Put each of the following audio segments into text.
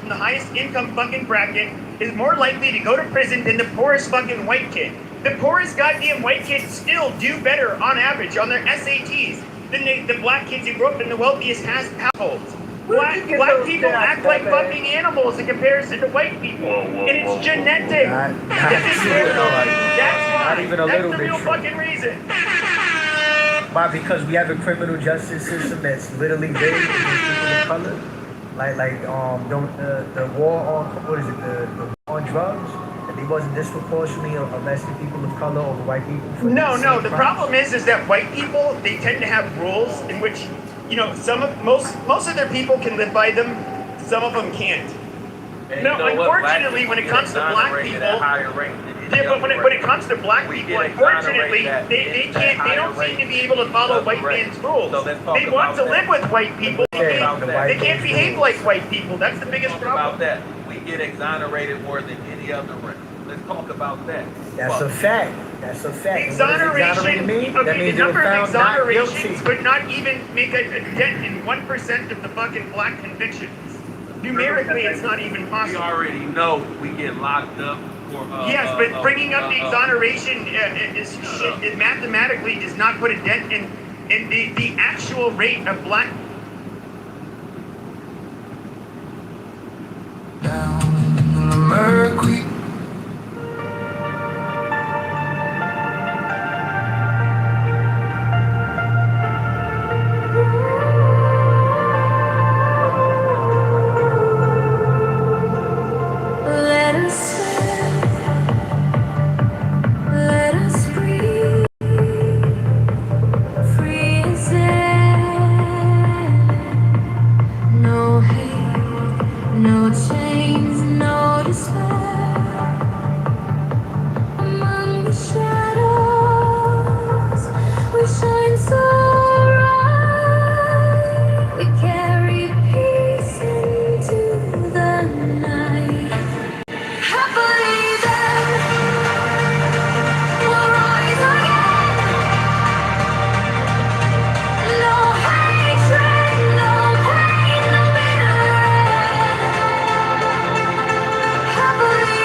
from the highest income fucking bracket is more likely to go to prison than the poorest fucking white kid. The poorest goddamn white kids still do better on average on their SATs than the black kids who grew up in the wealthiest households. Black people act like fucking animals in comparison to white people. And it's genetic. That's why. That's the real fucking reason. Why? Because we have a criminal justice system that's literally rigged against people of color. The war on, what is it, the war on drugs? That they wasn't disproportionately arresting people of color over white people? No, the problem is that white people, they tend to have rules in which, you know, most of their people can live by them, some of them can't. And no, unfortunately, when it comes to black people, but when it comes to black people, unfortunately, they don't seem to be able to follow white man's rules. They want to live with white people. They can't behave like white people. That's the biggest problem. About that, we get exonerated more than any other race. Let's talk about that. That's a fact. That's a fact. Exoneration. The number of exonerations could not even make a dent in 1% of the fucking black convictions. Numerically, it's not even possible. We already know we get locked up. Yes, but bringing up the exoneration it mathematically does not put a dent in the actual rate of black. Down the Mercury. I believe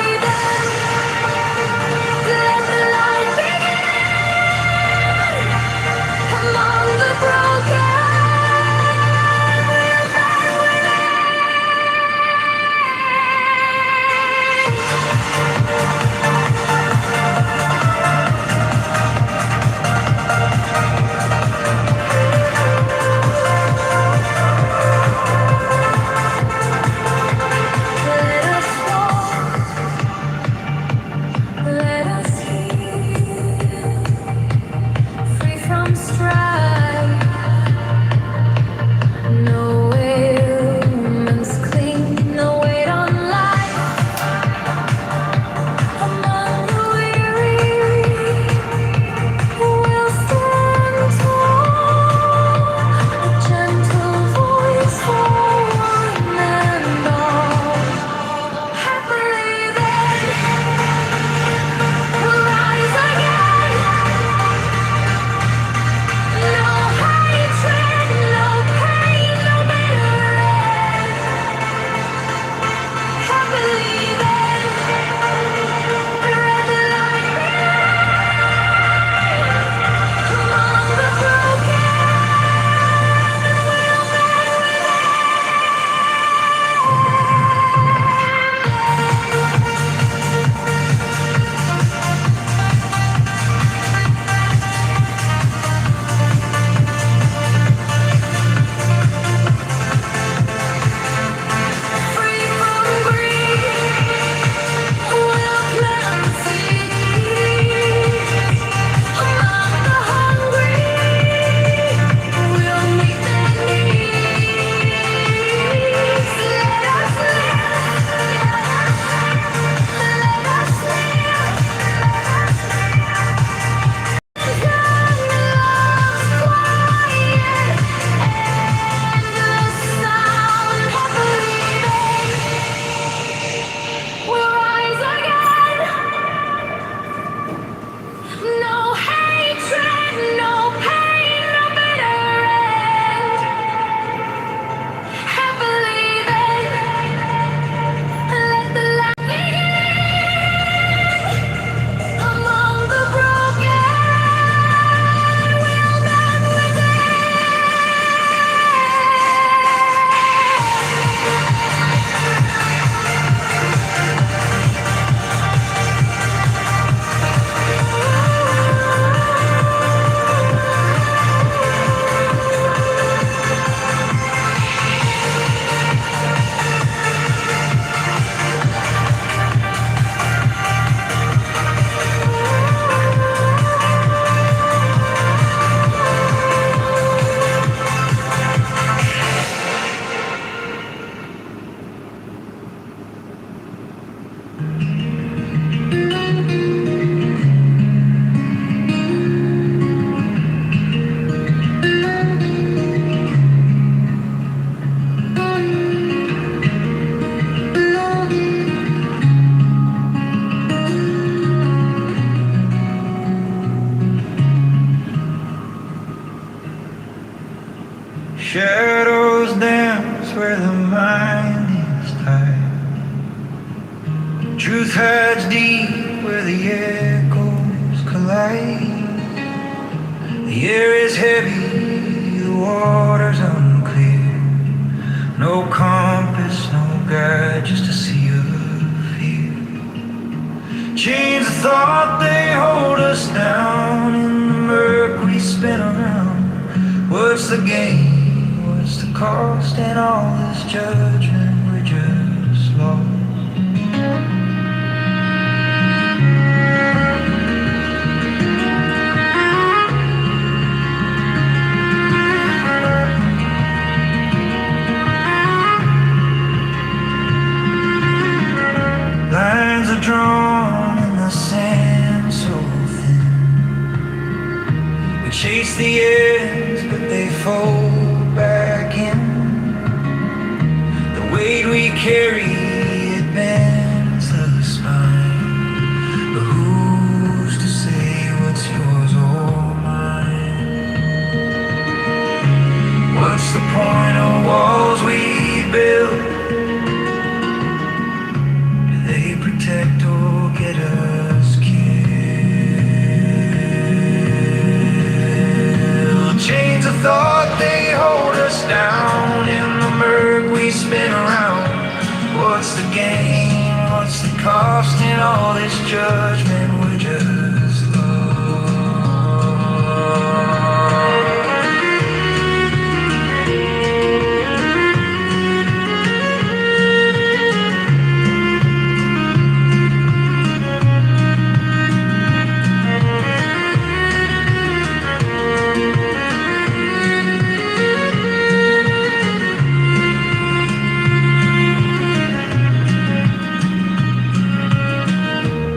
Shadows dance where the mind is tied. Truth hides deep where the echoes collide. The air is heavy, the water's unclear. No compass, no guide, just a sea of fear. Chains of thought, they hold us down. In the murk we spin around. What's the gain? What's the cost in all this judgment? We're just lost. Lines are drawn in the sand so thin. We chase the ends, but they fold back in. The weight we carry, it bends the spine. But who's to say what's yours or mine? What's the point of walls we build? Do they protect or get us killed? Chains of thought, they hold us down. In the murk we spin around. What's the gain? What's the cost in all this judgment? We're just lost.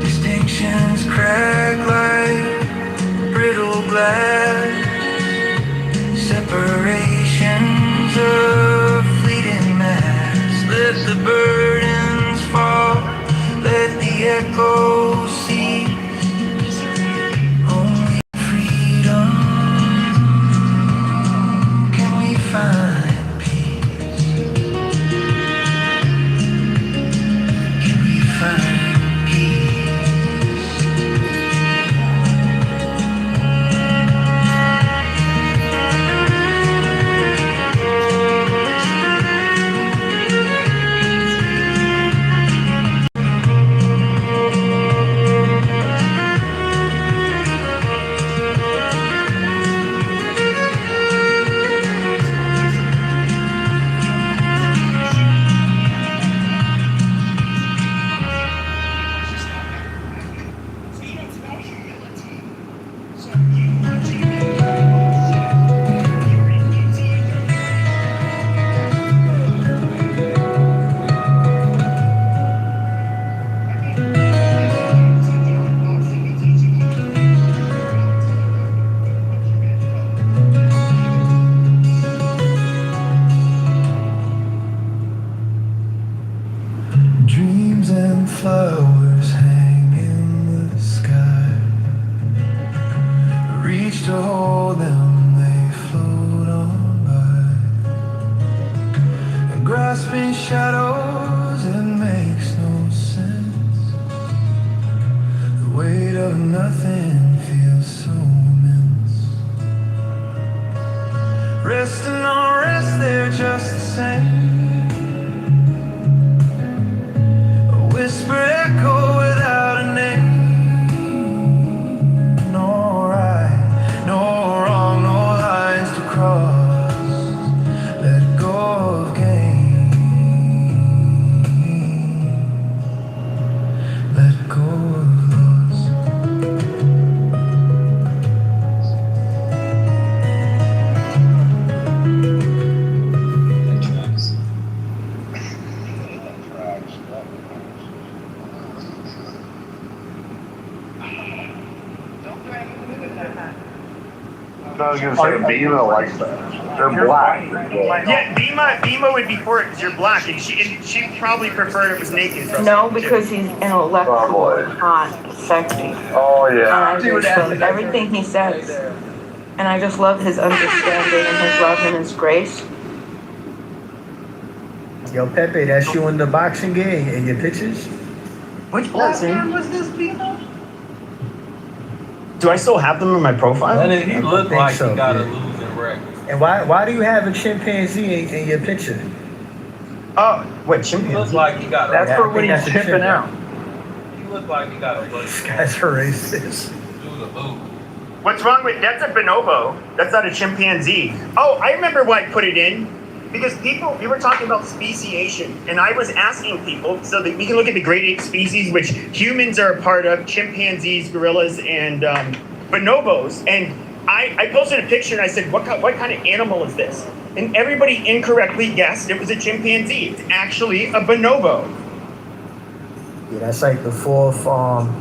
Distinctions crack like brittle glass. Separations of fleeting mass. Let the burdens fall. Let the echoes cease. Only freedom can we find peace. Can we find dreams and flowers hang in the sky. Reach to hold them, they float on by. And grasping shadows, it makes no sense. The weight of nothing feels so immense. Rest and unrest, they're just the same. Whisper echo without a name. No right, no wrong, no lines to cross. Let go of gain. Let go of loss. was gonna say Bima likes that. They're black. Yeah, Bima would be for it because you're black, and she probably preferred it was naked. No, because he's intellectual, hot, sexy. Oh yeah. And I just love everything he says. And I just love his understanding and his love and his grace. Yo, Pepe, that's you in the boxing game in your pictures? Which platform was this, people? Do I still have them in my profile? And he looked think like so, he got a yeah. losing record. And why do you have a chimpanzee in your picture? Oh, what He chimpanzee? looked like he got a That's Yeah, for I when think he's that's a chipping chimp. out. He looked like he got a This bunch guy's racist. do the move. What's wrong with that's a bonobo? That's not a chimpanzee. Oh, I remember why I put it in. Because we were talking about speciation, and I was asking people so that we can look at the great ape species, which humans are a part of, chimpanzees, gorillas, and bonobos. And I posted a picture and I said, what kind of animal is this? And everybody incorrectly guessed it was a chimpanzee. It's actually a bonobo. Yeah, that's like the fourth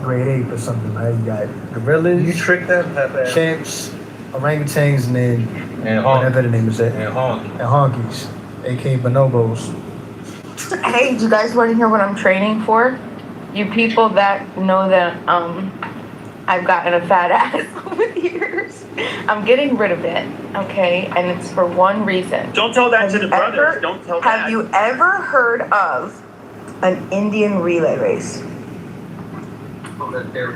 grade ape or something, right? You got gorillas, You tricked them, Pepe. chimps, orangutans, and then And whatever the name is that. And honky. And honkies, aka bonobos. Hey, do you guys want to hear what I'm training for? You people that know that I've gotten a fat ass over the years. I'm getting rid of it, okay? And it's for one reason. Don't tell that to the Have you brothers. ever- Don't tell that. Have you ever heard of an Indian relay race?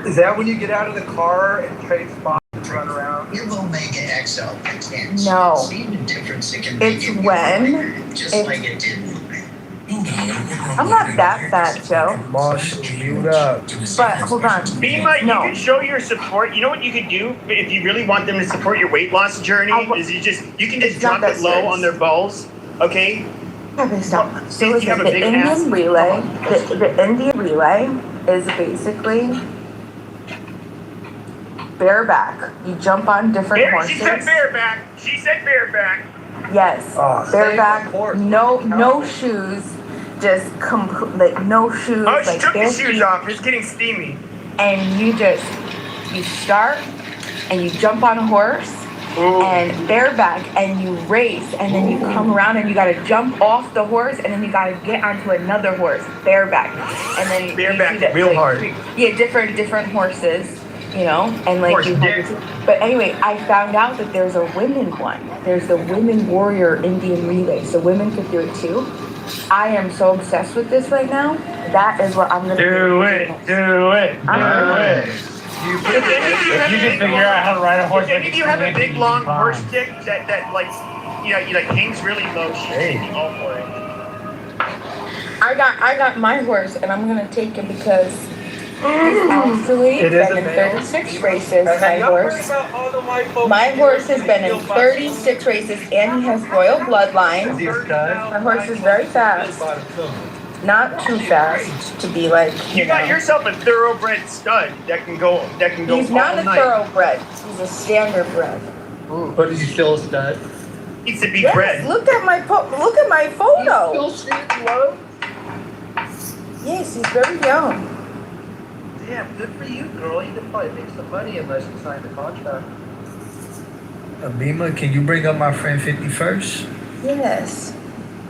Is that when you get out of the car and trade spots and run around? Your Omega XL extends. No. See the difference it can It's make in when your life, just it's- like it did. I'm not that fat, Joe. Marshall, mute up. But hold on. Bima, No. you could show your support. You know what you could do if you really want them to support your weight loss journey? Is you can just It's not drop it that low serious. on their balls, okay? Okay, stop. So Since you listen, have a the big ass. Indian relay, the Indian relay is basically bareback. You jump on different She said horses. bareback. She said bareback. Yes, Oh, stay bareback. on course. No shoes. Just like no shoes. Oh, she like took the bare shoes feet. off. It's getting steamy. And you start and you jump on a horse Ooh. and bareback and you race and then you come around and you gotta jump off the horse and then you gotta get onto another horse bareback and then Bareback, you do that, real like, hard. Yeah, different horses, you know, and like Horse you dick. but anyway, I found out that there's a women one. There's the women warrior Indian relay, so women could do it too. I am so obsessed with this right now. That is what I'm gonna Do it. I'm gonna do it. If you can figure out how to ride a horse, If any of you have a big long horse dick that like you like hangs really low, she's all for it. I got my horse and I'm gonna take him because he's actually It is been a in male. 36 races. My Have y'all heard horse. about all the white folks? My horse has been in 36 races and he has royal bloodline. These guys. My horse is very fast. Not too fast to be like, You got yourself a thoroughbred stud that can go He's not all a night. thoroughbred. He's a standard bred. But is he still a stud? Needs to be Yes, bred. look at my photo. standing low? Yes, he's very young. Damn, good for you, girl. You could probably make some money unless you sign the contract. Bima, can you bring up my friend 51st? Yes.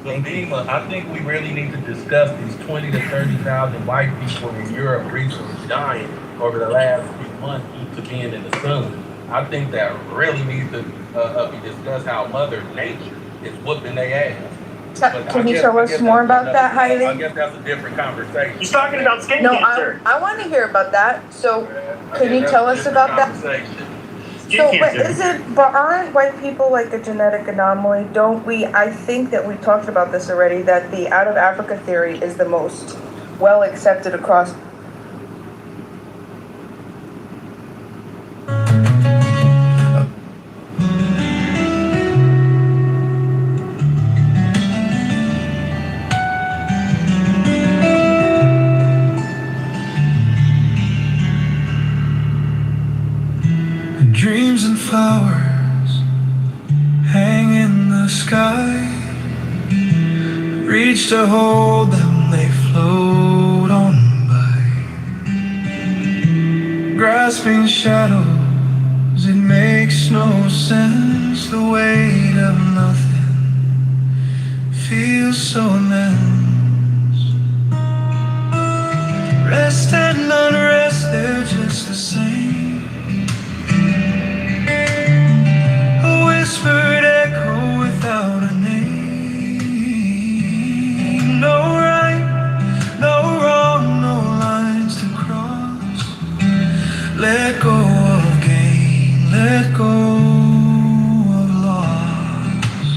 But Bima, I think we really need to discuss these 20 to 30,000 white people in Europe recently dying over the last few months due to being in the sun. I think that really needs to be discussed how Mother Nature is whooping their ass. But Can I you guess- tell I us guess more that's about that, another- I Heidi? guess that's a different conversation. He's talking about skin No, cancer. I want to hear about that. So, I can guess you that's tell a us different about that? conversation. Skin So, but cancer. but aren't white people like a genetic anomaly? Don't we? I think that we talked about this already. That the out of Africa theory is the most well accepted across. Dreams and flowers hang in the sky. Reach to hold them, they float on by. Grasping shadows, it makes makes no sense. The weight of nothing feels so immense. Rest and unrest, they're just the same. A whispered echo without a name. No right, no wrong, no lines to cross. Let go of gain, let go of loss.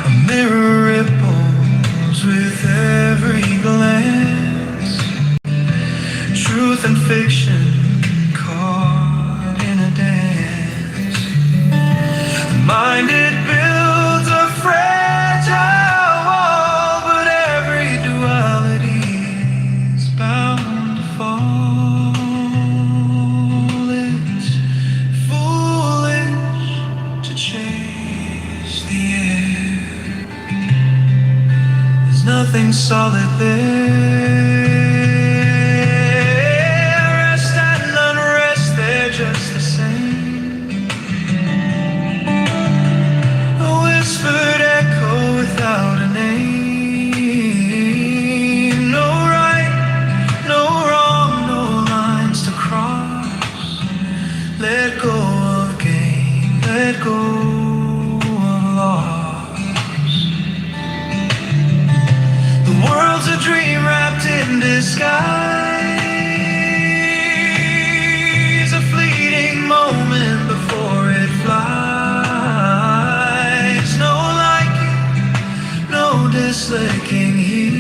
A mirror ripples with every glance. Truth and fiction caught in a dance. The mind it builds a fragile wall, but every duality is bound to fall. It's foolish to chase the air. There's nothing solid there. Rest and unrest, they're just the same. A whispered echo without a name. No right, no wrong, no lines to cross. Let go of gain, let go of loss. The world's a dream wrapped in disguise. A fleeting moment before it flies. No liking, no disliking here.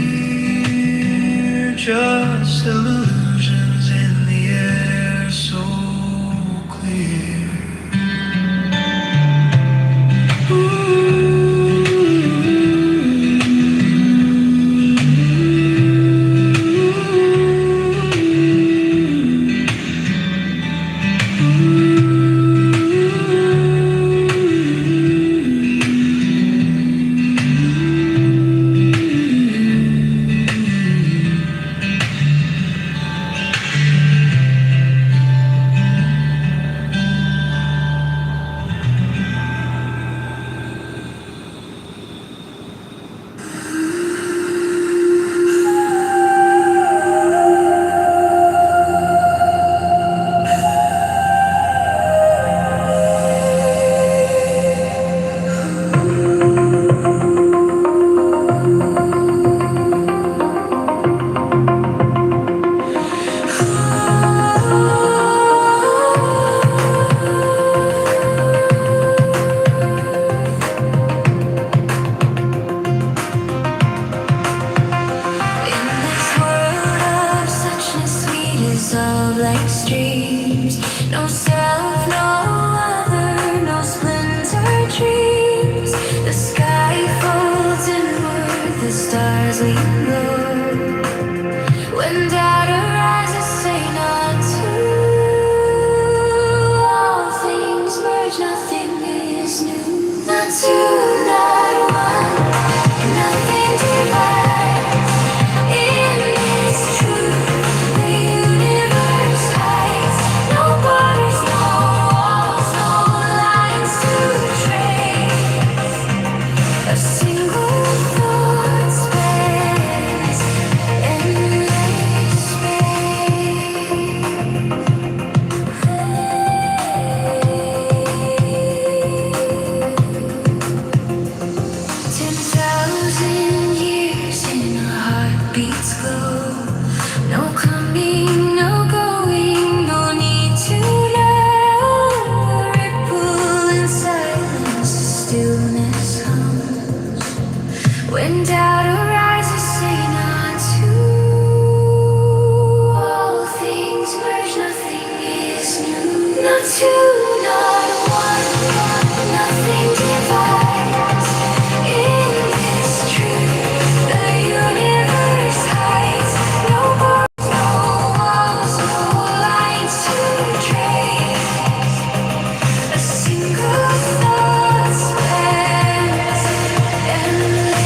Just illusions in the air so clear. Like streams, no self, no other, no splinter dreams. The sky folds inward, the stars lean low. When doubt arises, say not to. All things merge, nothing is new. Not two, not one, nothing divides. In this truth, the universe hides. No borders, no walls, no lines to trace. A single thought spans endless space. 10,000 years in a heartbeat's glow. No coming, no going, no need to know. A ripple in silence, a stillness hums. When doubt arises, say not to. All things merge, nothing is new. Not two, not one, nothing divides. In this truth, the universe hides. No borders, no walls, no lines to trace. A single thought spans endless.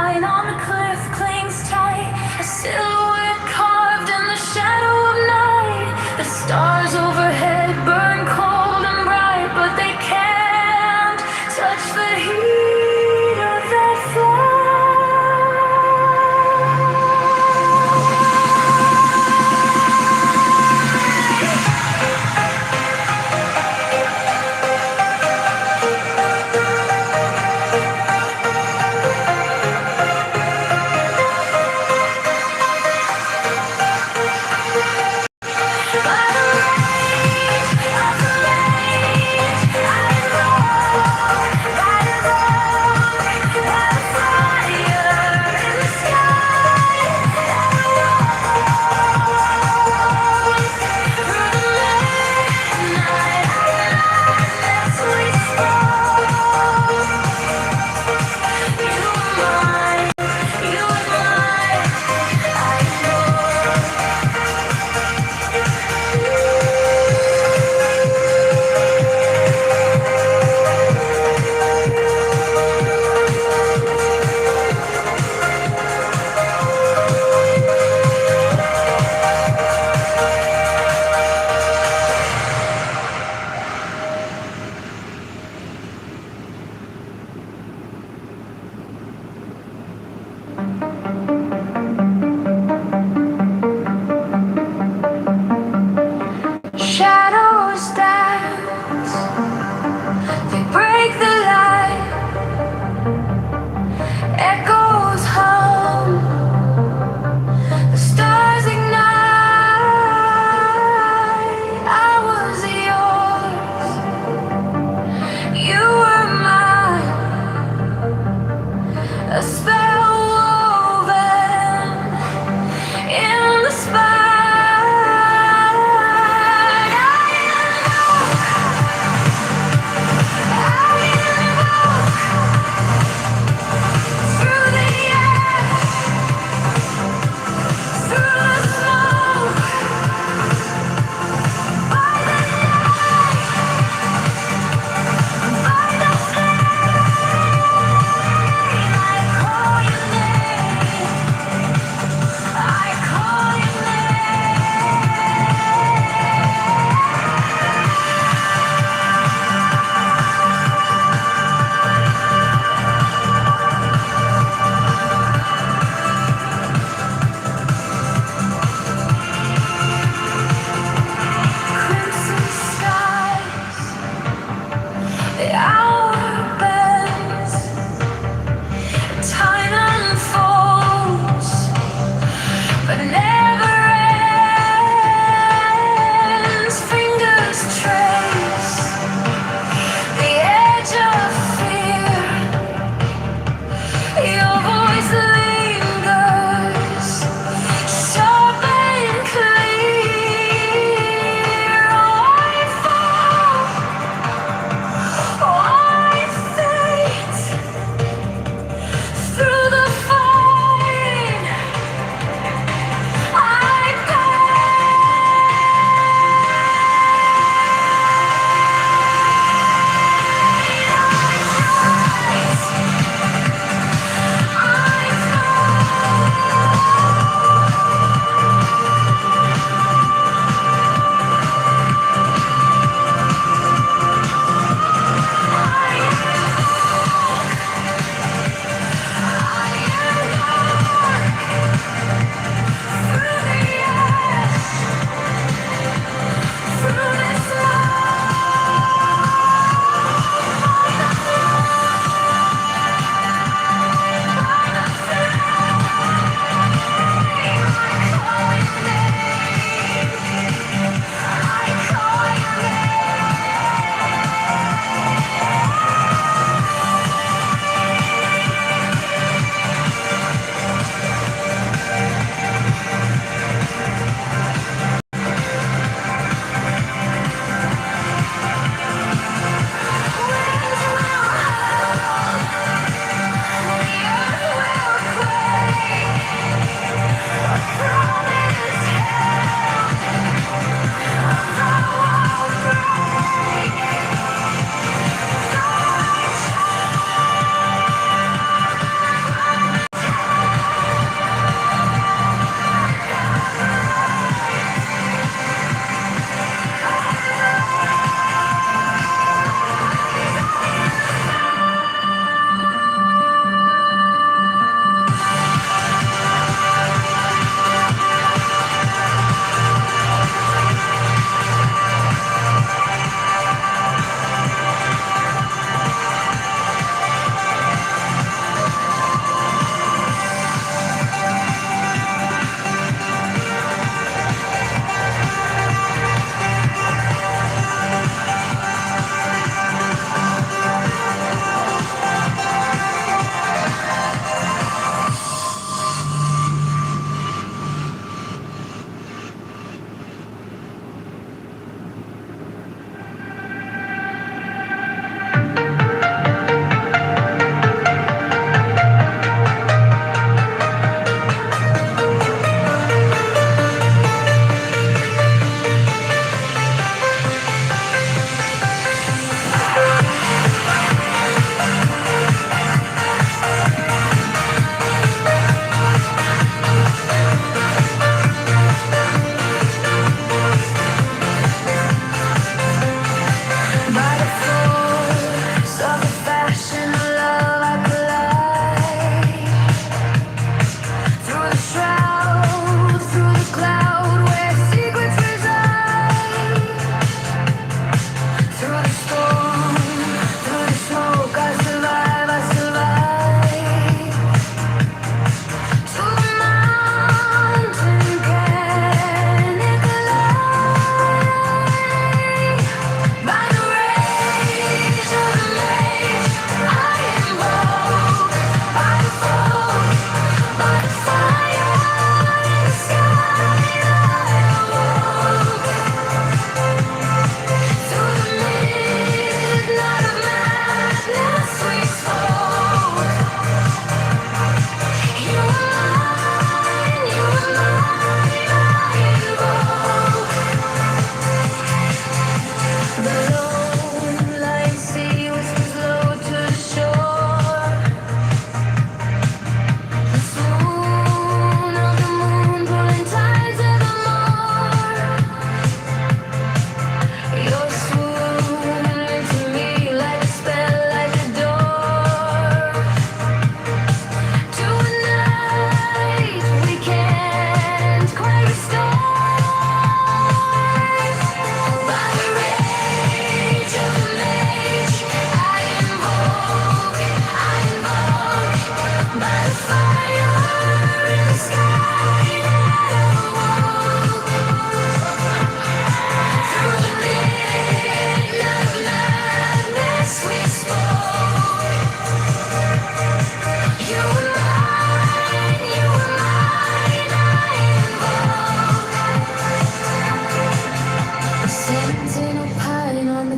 line on the cliff clings tight, a silhouette carved in the shadow of night. The stars overhead burn cold and bright, but they can't touch the heat of that fire.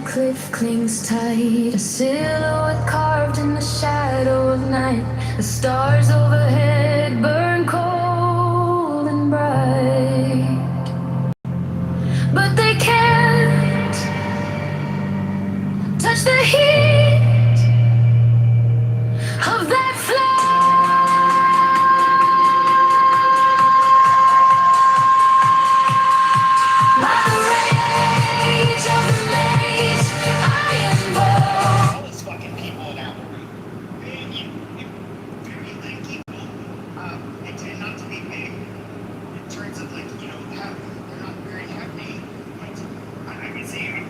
Cliff clings tight, a silhouette carved in the shadow of night. The stars overhead burn cold and bright, but they can't touch the heat of that flame. By the rage of the maze, I am bold. All these fucking people in Albuquerque. Very lanky people. They tend not to be big in terms of like, they're not very heavy. But I would say,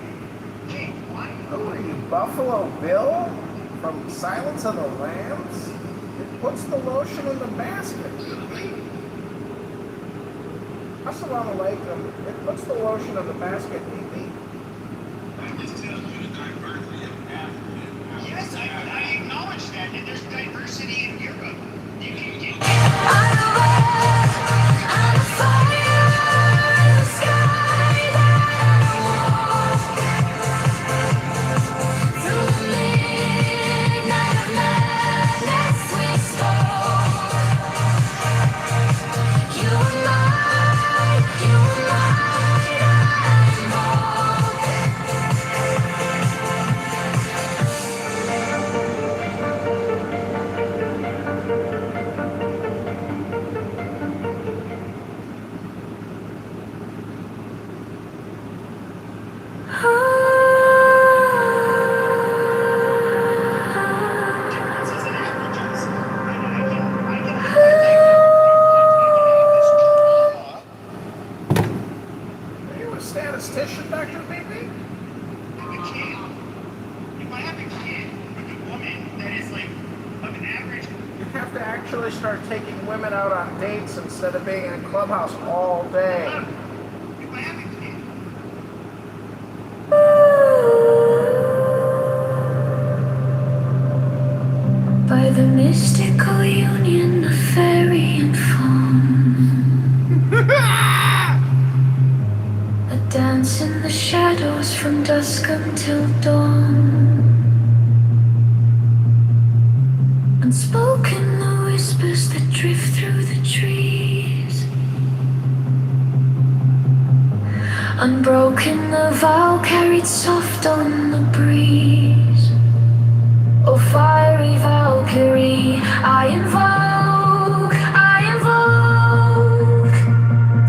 hey, why? Who are you, Buffalo Bill from Silence of the Lambs? It puts the lotion in the basket. Assalamu alaikum. It puts the lotion in the basket, baby. Yes, I acknowledge that. And there's diversity in Europe. You can get. I'm a fire in the sky that I walk through the midnight of madness we spoke. You are mine, you are mine, I'm bold. Differences in averages. I can Are you a statistician, Dr. Beebe? have a kid. If I have a kid with a woman that is like of an average. You have to actually start taking women out on dates instead of being in Clubhouse all day. If I have a kid. By the mystical union of fairy and fawn, a dance in the shadows from dusk until dawn. Unspoken the whispers that drift through the trees, unbroken the vow carried soft on the breeze. Oh, fiery Valkyrie, I invoke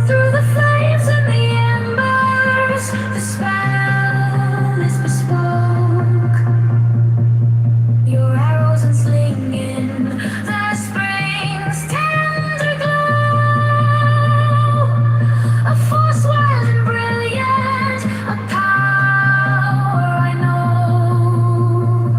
through the flames and the embers. The spell is bespoke. Your arrows and slinging the spring's tender glow. A force wild and brilliant, a power I know.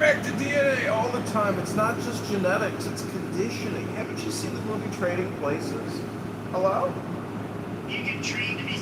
back to DNA all the time. It's not just genetics, it's conditioning. Haven't you seen the movie Trading Places? Hello? You can train to be.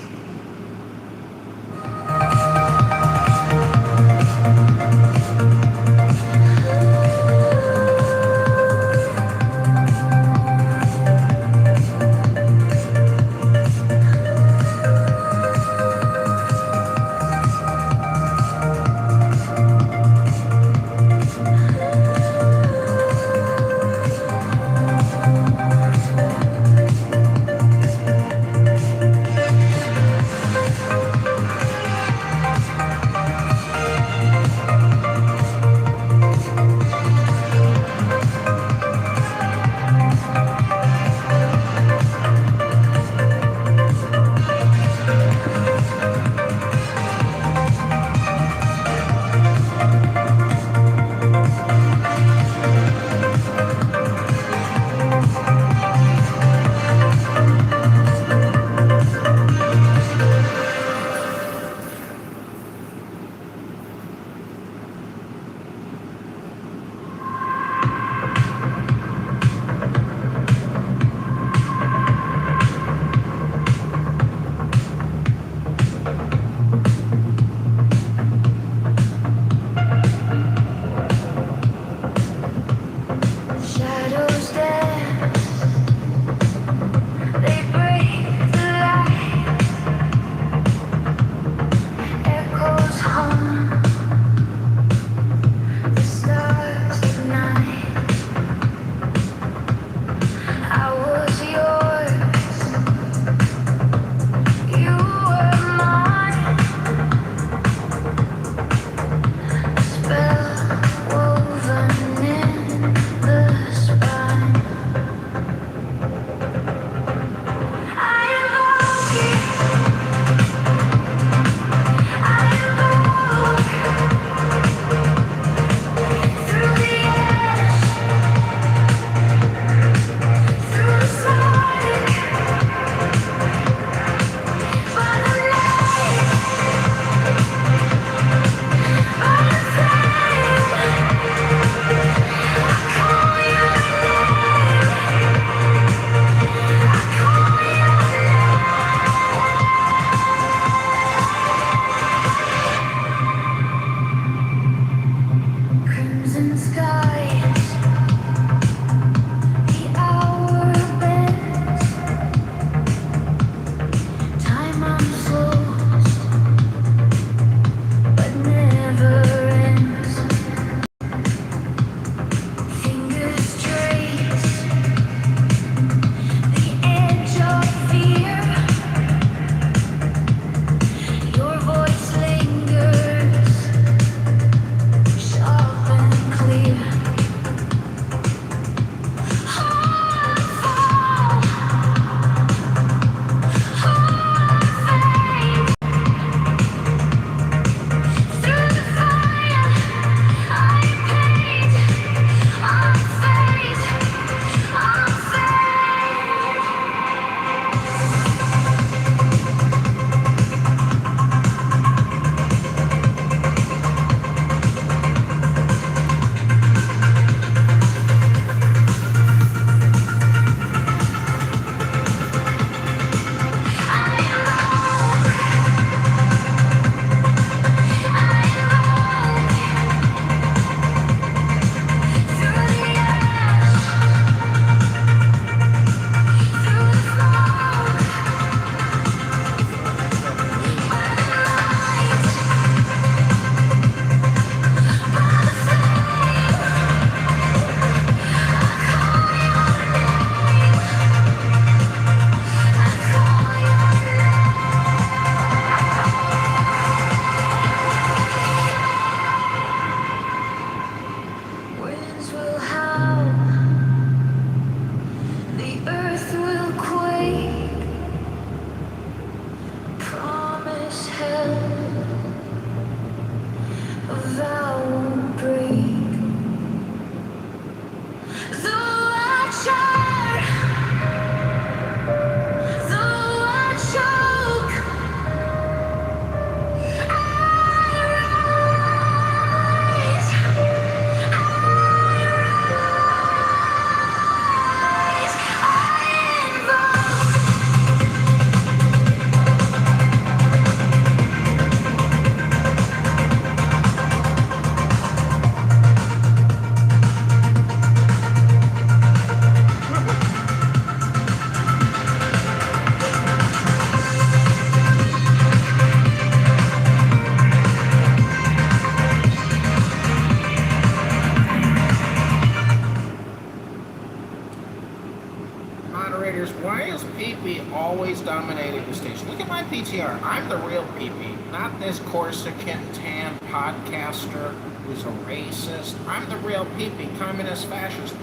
here. I'm the real PP, not this Corsican tan podcaster who's a racist. I'm the real PP, communist fascist.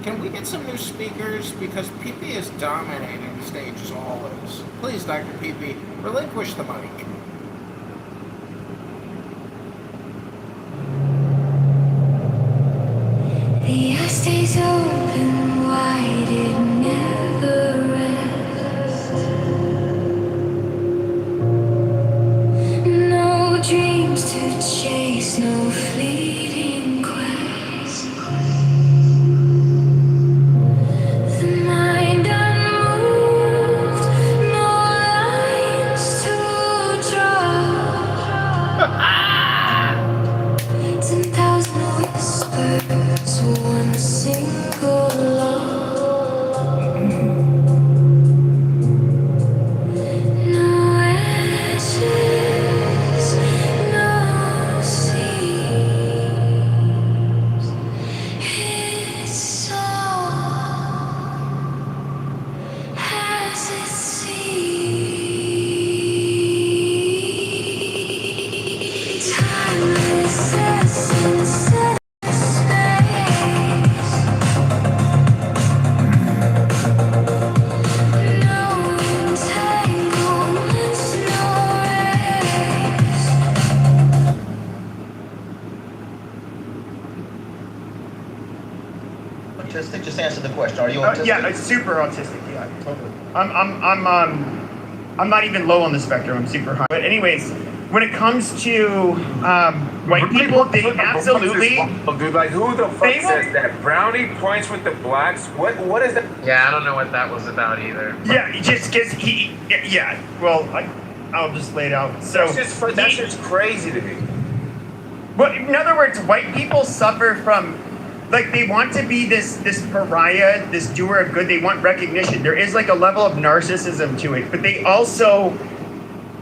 Can we get some new speakers? Because PP is dominating the stage as always. Please, Dr. PP, relinquish the mic. The eye stays open wide, it never rests. No dreams to chase, no fleeting quest. The mind unmoved, no lines to draw. 10,000 whispers, one single law. No ashes, no seams. It's all as it seems. Timeless essence. Autistic? Just answer the question. Are you autistic? Yeah, it's super autistic. Yeah, totally. I'm not even low on the spectrum. I'm super high. But anyways, when it comes to white people, they absolutely. Dude, like who the fuck says that? Brownie points with the blacks. What is that? Yeah, I don't know what that was about either. Yeah, just because he. Yeah. Well, I'll just lay it out. So that's just crazy to me. But in other words, white people suffer from. Like, they want to be this pariah, this doer of good. They want recognition. There is, like, a level of narcissism to it. But they also,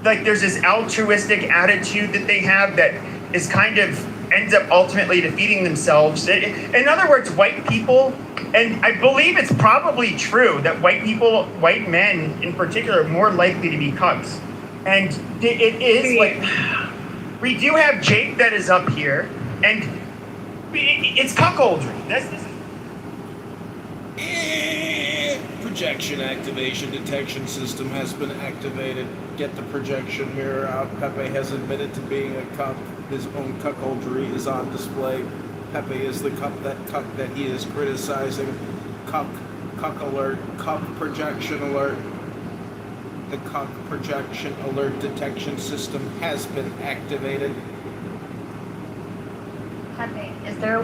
like, there's this altruistic attitude that they have that is kind of ends up ultimately defeating themselves. In other words, white people, and I believe it's probably true that white people, white men in particular, are more likely to be cucks. And it is, like, we do have Jake that is up here, and it's cuckoldry. Projection activation detection system has been activated. Get the projection mirror out. Pepe has admitted to being a cuck. His own cuckoldry is on display. Pepe is the cuck that he is criticizing. Cuck alert. Cuck projection alert. The cuck projection alert detection system has been activated. Is there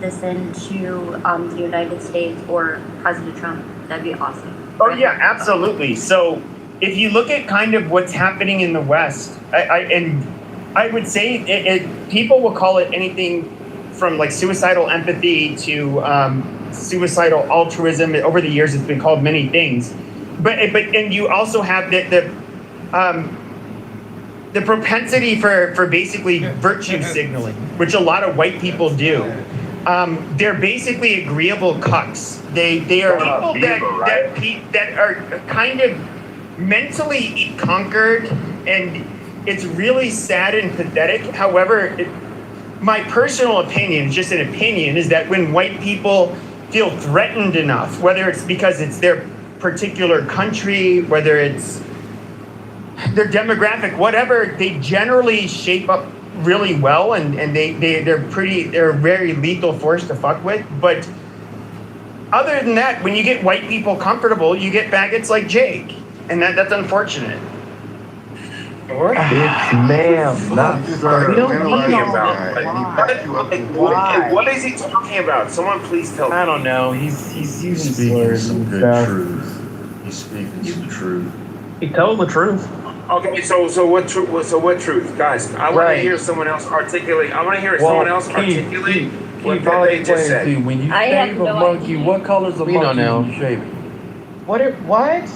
this into the United States or President Trump? That'd be awesome. Oh yeah, absolutely. So if you look at kind of what's happening in the West, I would say people will call it anything from like suicidal empathy to suicidal altruism. Over the years, it's been called many things. But you also have the propensity for basically virtue signaling, which a lot of white people do. They're basically agreeable cucks. They are people that are kind of mentally conquered, and it's really sad and pathetic. However, my personal opinion, just an opinion, is that when white people feel threatened enough, whether it's because it's their particular country, whether it's their demographic, whatever, they generally shape up really well, and they're a very lethal force to fuck with. But other than that, when you get white people comfortable, you get faggots like Jake, and that's unfortunate. It's ma'am, not sir. What is he talking about? Someone please tell me. I don't know. He's using Speaking slurs some and good stuff. truth. He's speaking some truth. He told the truth. Okay, so what truth, guys? I want to hear someone else articulate. I want to hear someone else articulate what they just said. When you shave a monkey, what color's a monkey when you shave it? What?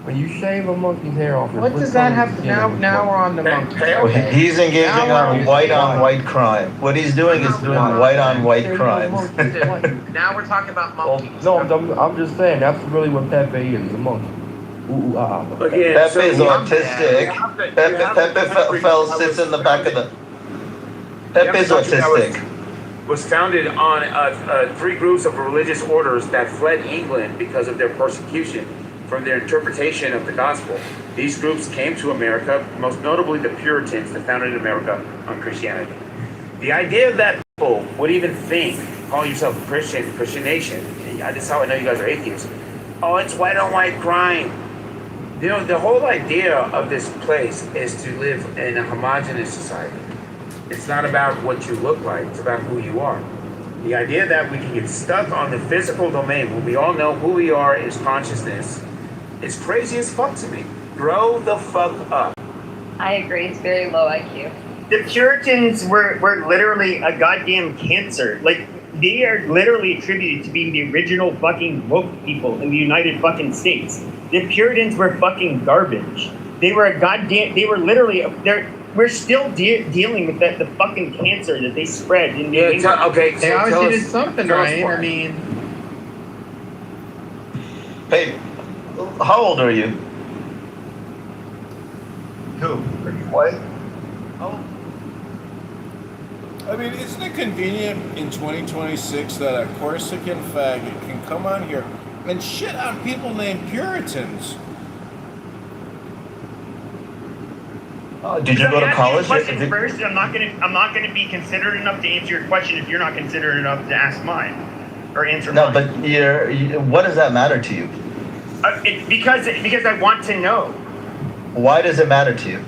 When you shave a monkey's hair off, What does that have to? Now we're on the monkey. He's engaging on white-on-white crime. What he's doing is doing white-on-white crimes. Now we're talking about monkeys. No, I'm just saying that's really what Pepe is, a monkey. Again, Pepe's so autistic. Pepe sits in the back of the. Pepe's autistic. Was founded on 3 groups of religious orders that fled England because of their persecution from their interpretation of the gospel. These groups came to America, most notably the Puritans that founded America on Christianity. The idea that people would even think, call yourself a Christian nation, that's how I know you guys are atheists. Oh, it's white on white crime. You know, the whole idea of this place is to live in a homogenous society. It's not about what you look like, it's about who you are. The idea that we can get stuck on the physical domain when we all know who we are is consciousness is crazy as fuck to me. Grow the fuck up. I agree, it's very low IQ. The Puritans were literally a goddamn cancer. Like, they are literally attributed to being the original fucking woke people in the United fucking States. The Puritans were fucking garbage. They were literally, we're still dealing with the fucking cancer that they spread in New England. Okay, They obviously did something right. I mean, Hey, how old are you? Who? What? I mean, isn't it convenient in 2026 that a Corsican faggot can come on here and shit on people named Puritans? Did you go to college? Question first, I'm not gonna be considerate enough to answer your question if you're not considerate enough to ask mine or answer mine. No, but what does that matter to you? Because I want to know. Why does it matter to you?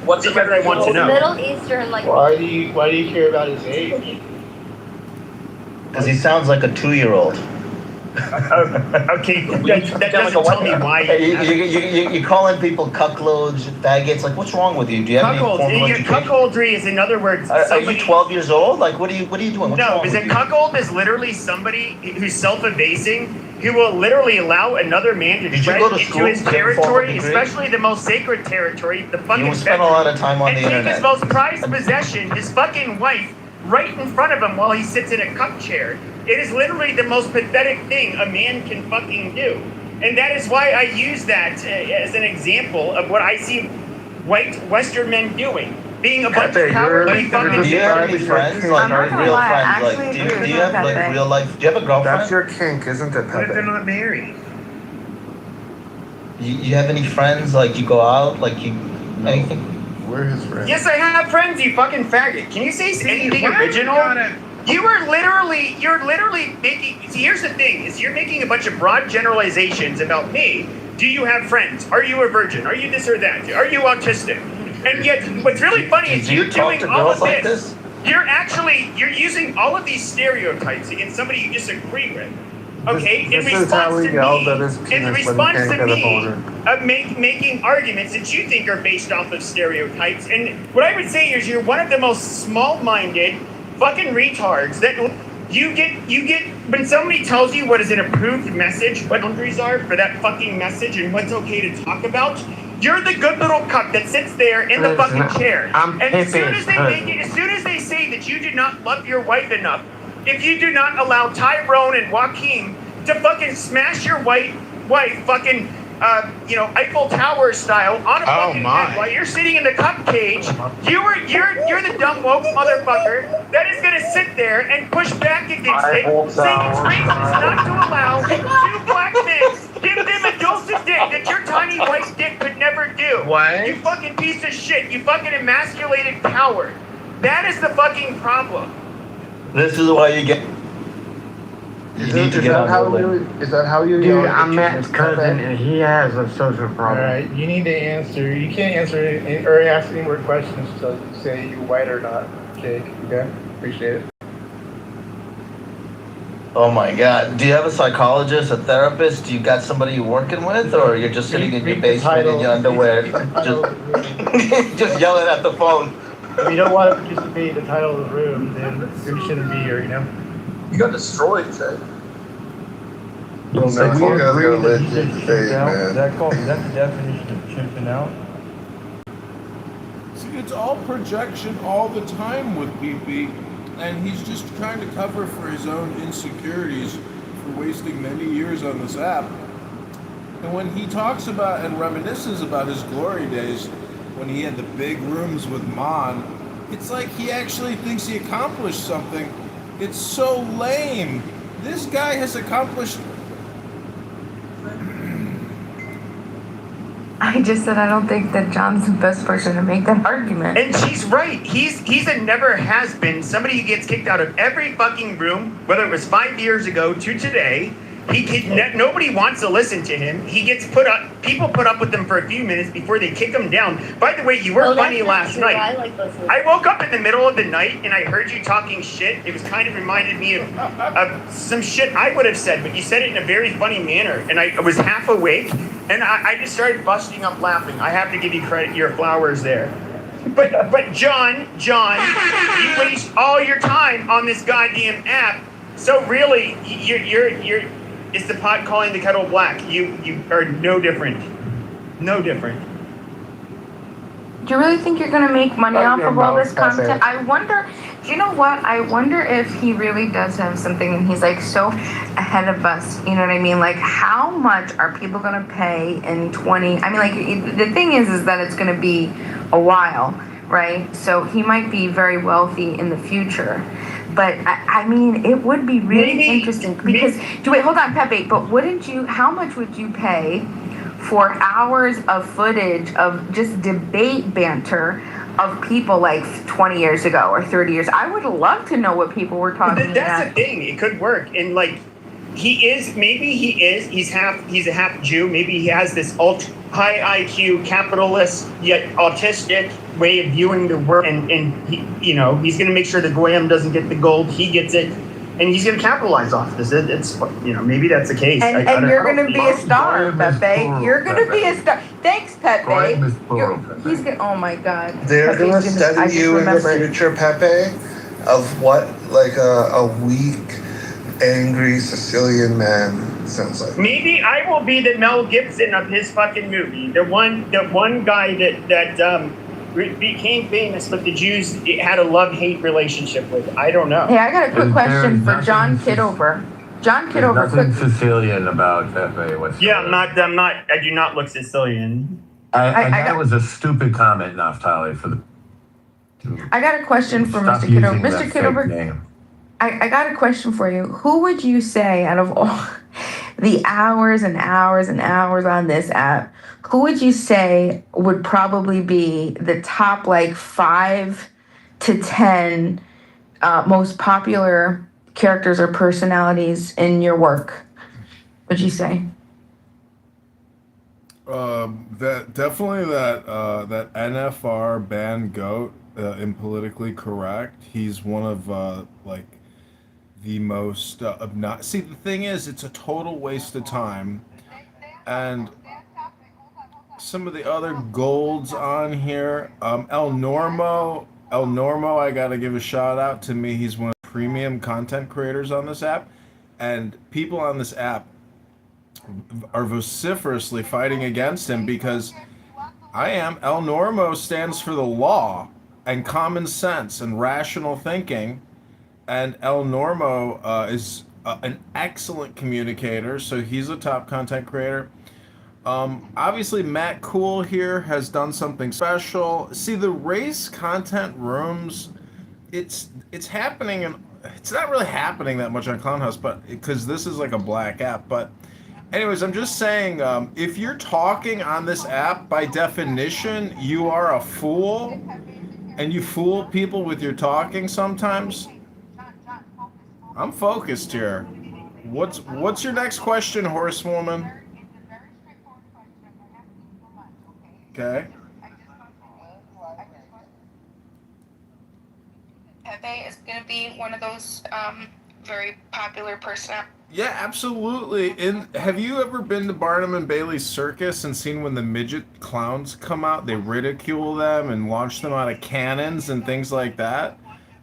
What's because I want to know. Middle Eastern, like. Why do you care about his age? Because he sounds like a 2-year-old. Okay, that doesn't tell me why. You calling people cuckloads, faggots? Like, what's wrong with you? Do you have any formal education? Cuckoldry is, in other words, are you 12 years old? Like, what are you doing? What's wrong with you? Cuckold is literally somebody who's self-effacing, who will literally allow another man to tread into his territory, especially the most sacred territory, the fucking You spend a lot of time on the take internet. his most prized possession, his fucking wife, right in front of him while he sits in a cup chair. It is literally the most pathetic thing a man can fucking do. And that is why I use that as an example of what I see white Western men doing. Being a bunch of cowardly fucking... Do you have any friends? Like, real friends? Like, do you have, like, real life... Do you have a girlfriend? That's your kink, isn't it, What if they're Pepe? not married? You have any friends? Like, you go out? Like, you... Anything? We're his friends. Yes, I have friends, you fucking faggot. Can you say anything original? You're literally making, see, here's the thing, is you're making a bunch of broad generalizations about me. Do you have friends? Are you a virgin? Are you this or that? Are you autistic? And yet, what's really funny is you're doing all of this. You're using all of these stereotypes against somebody you disagree with. Okay, This is how we know that his in penis response when he to can't get a me boner. of making arguments that you think are based off of stereotypes. And what I would say is you're one of the most small-minded fucking retards that you get when somebody tells you what is an approved message, what boundaries are for that fucking message and what's okay to talk about. You're the good little cup that sits there in the fucking chair. And as soon as they say that you do not love your wife enough, if you do not allow Tyrone and Joaquin to fucking smash your wife fucking Eiffel Tower style on a fucking bed while you're sitting in the cup cage, you're the dumb woke motherfucker that is gonna sit there and push back against it, saying it's racist not to allow 2 black men give them a dose of dick that your tiny white dick could never do. What? You fucking piece of shit. You fucking emasculated coward. That is the fucking problem. This is why you get... Is that how you Dude, I met his cousin and he has a social problem. Alright, you need to answer. You can't answer or ask any more questions until you say you're white or not, Jake. Okay? Appreciate it. Oh my God. Do you have a psychologist, a therapist? Do you got somebody you're working with? Or you're just sitting in your basement in your underwear, just yelling at the phone? If you don't want to participate in the title of the room, then you shouldn't be here, you know? You got destroyed, Jay. Well, So we you guys agree gotta that let he it said fade, chipped out. man. Is that the definition of chipping out? See, it's all projection all the time with BP, and he's just trying to cover for his own insecurities for wasting many years on this app. And when he talks about and reminisces about his glory days, when he had the big rooms with Mon, it's like he actually thinks he accomplished something. It's so lame. This guy has accomplished. I just said I don't think that John's the best person to make that argument. And she's right. He's a never has been. Somebody who gets kicked out of every fucking room, whether it was 5 years ago to today. Nobody wants to listen to him. He gets put up. People put up with him for a few minutes before they kick him down. By the way, you were funny last night. I woke up in the middle of the night and I heard you talking shit. It was kind of reminded me of some shit I would have said, but you said it in a very funny manner. And I was half awake and I just started busting up laughing. I have to give you credit, your flowers there. But John, you waste all your time on this goddamn app. So really, you're is the pot calling the kettle black? You are no different. No different. Do you really think you're gonna make money off of all this content? I wonder, do you know what? I wonder if he really does have something and he's like so ahead of us, you know what I mean? Like how much are people gonna pay in 20, I mean like the thing is that it's gonna be a while, right? So he might be very wealthy in the future. But I mean, it would be really interesting because, wait, hold on, Pepe, but how much would you pay for hours of footage of just debate banter of people like 20 years ago or 30 years? I would love to know what people were talking about. That's the thing. It could work. And like, he's a half Jew. Maybe he has this high IQ, capitalist, yet autistic way of viewing the world. And he, he's going to make sure the Goyim doesn't get the gold. He gets it. And he's going to capitalize off this. It's, maybe that's the case. And you're going to be a star, Pepe. You're going to be a star. Thanks, Pepe. He's going oh my God. They're going to study you in the future, Pepe, of what, like a weak, angry Sicilian man sounds like. Maybe I will be the Mel Gibson of his fucking movie. The one guy that became famous, but the Jews had a love-hate relationship with. I don't know. Hey, I got a quick question for John Kitover. John Kitover. Nothing Sicilian about Pepe whatsoever. Yeah, I'm not. I do not look Sicilian. That was a stupid comment, Naftali. I got a question for Mr. Kitover. Mr. Kitover. I got a question for you. Who would you say, out of all the hours and hours and hours on this app, who would you say would probably be the top 5 to 10 most popular characters or personalities in your work? Would you say? That NFR ban goat in Politically Correct. He's one of the most obnoxious. See, the thing is, it's a total waste of time. And some of the other golds on here, El Normo, I gotta give a shout out. To me, he's one of the premium content creators on this app. And people on this app are vociferously fighting against him because El Normo stands for the law and common sense and rational thinking. And El Normo is an excellent communicator, so he's a top content creator. Obviously, Matt Cool here has done something special. See, the race content rooms, it's happening, and it's not really happening that much on Clownhouse, but because this is like a black app. But anyways, I'm just saying, if you're talking on this app, by definition, you are a fool, and you fool people with your talking sometimes. I'm focused here. What's your next question, horsewoman? Okay. Pepe is going to be one of those very popular personalities. Yeah, absolutely. And have you ever been to Barnum and Bailey's circus and seen when the midget clowns come out, they ridicule them and launch them out of cannons and things like that?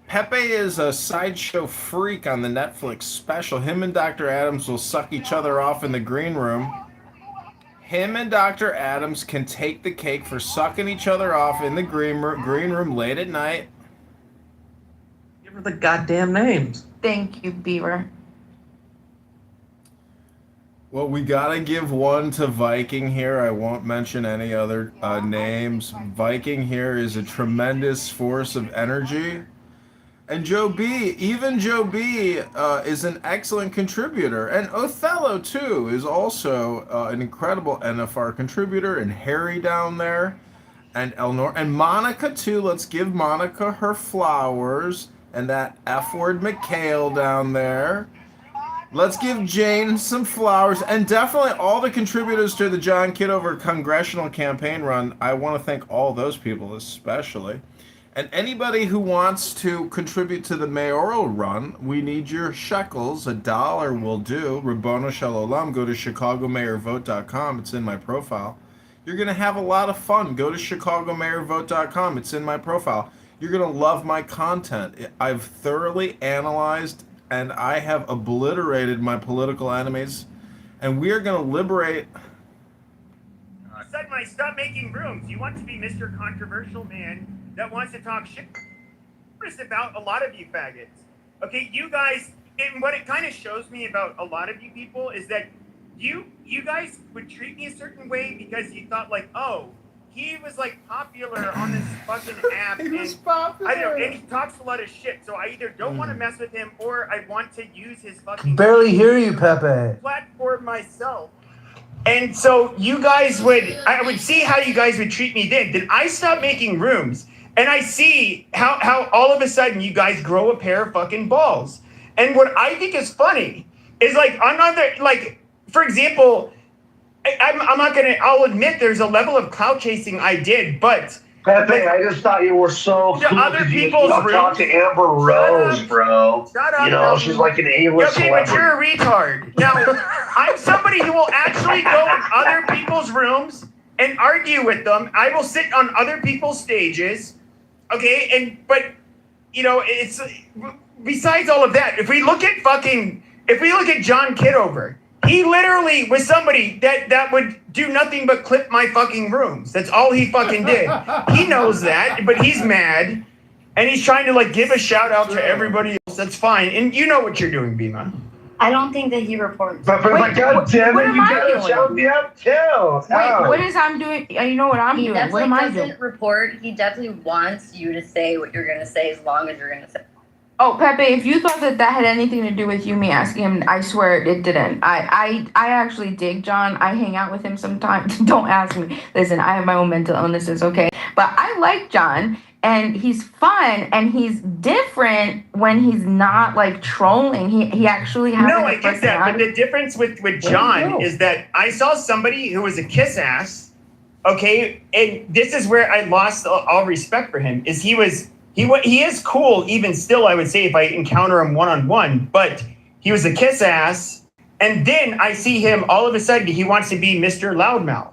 Pepe is a sideshow freak on the Netflix special. Him and Dr. Adams will suck each other off in the green room. Him and Dr. Adams can take the cake for sucking each other off in the green room late at night. Give her the goddamn names. Thank you, Beaver. Well, we gotta give one to Viking here. I won't mention any other names. Viking here is a tremendous force of energy. And Joe B, even Joe B is an excellent contributor. And Othello, too, is also an incredible NFR contributor. And Harry down there. And Elnor. And Monica, too. Let's give Monica her flowers. And that F-word McHale down there. Let's give Jane some flowers, and definitely all the contributors to the John Kitover congressional campaign run. I want to thank all those people especially. And anybody who wants to contribute to the mayoral run, we need your shekels. $1 will do. Rabboni Shalom. Go to ChicagoMayorVote.com. It's in my profile. You're going to have a lot of fun. Go to ChicagoMayorVote.com. It's in my profile. You're going to love my content. I've thoroughly analyzed and I have obliterated my political enemies, and we are going to liberate. Suddenly, stop making rooms. You want to be Mr. Controversial Man that wants to talk shit. It's about a lot of you faggots. Okay, you guys, and what it kind of shows me about a lot of you people is that you guys would treat me a certain way because you thought like, oh, he was like popular on this fucking app. He was and popular. I don't know, and he talks a lot of shit. So I either don't want to mess with him or I want to use his fucking Barely hear you, Pepe. platform myself. And so you guys I would see how you guys would treat me then. Then I stop making rooms and I see how all of a sudden you guys grow a pair of fucking balls. And what I think is funny is like, for example, I'm not gonna. I'll admit there's a level of clout chasing I did, but Pepe, I just thought you were so to cool other because you people's don't talk to Amber Rose, bro. Shut up, you know, she's like an A-list okay, but celebrity. you're a retard. Now, I'm somebody who will actually go in other people's rooms and argue with them. I will sit on other people's stages, okay? But you know, it's besides all of that. If we look at John Kitover. He literally was somebody that would do nothing but clip my fucking rooms. That's all he fucking did. He knows that, but he's mad, and he's trying to like give a shout out to everybody else. That's fine, and you know what you're doing, Bima. I don't think that he reports. But like, God damn it, you gotta shout me up too. Wait, what is I'm doing? You know what I'm doing? What am I doing? He doesn't report. He definitely wants you to say what you're gonna say as long as you're gonna say. Oh, Pepe, if you thought that had anything to do with you, me asking him, I swear it didn't. I actually dig John. I hang out with him sometimes. Don't ask me. Listen, I have my own mental illnesses, okay? But I like John, and he's fun, and he's different when he's not, like, trolling. He actually has No, I get that, but the difference with John is that I saw somebody who was a kiss ass, okay? And this is where I lost all respect for him, is he is cool even still, I would say, if I encounter him one-on-one, but he was a kiss ass, and then I see him all of a sudden he wants to be Mr. Loudmouth.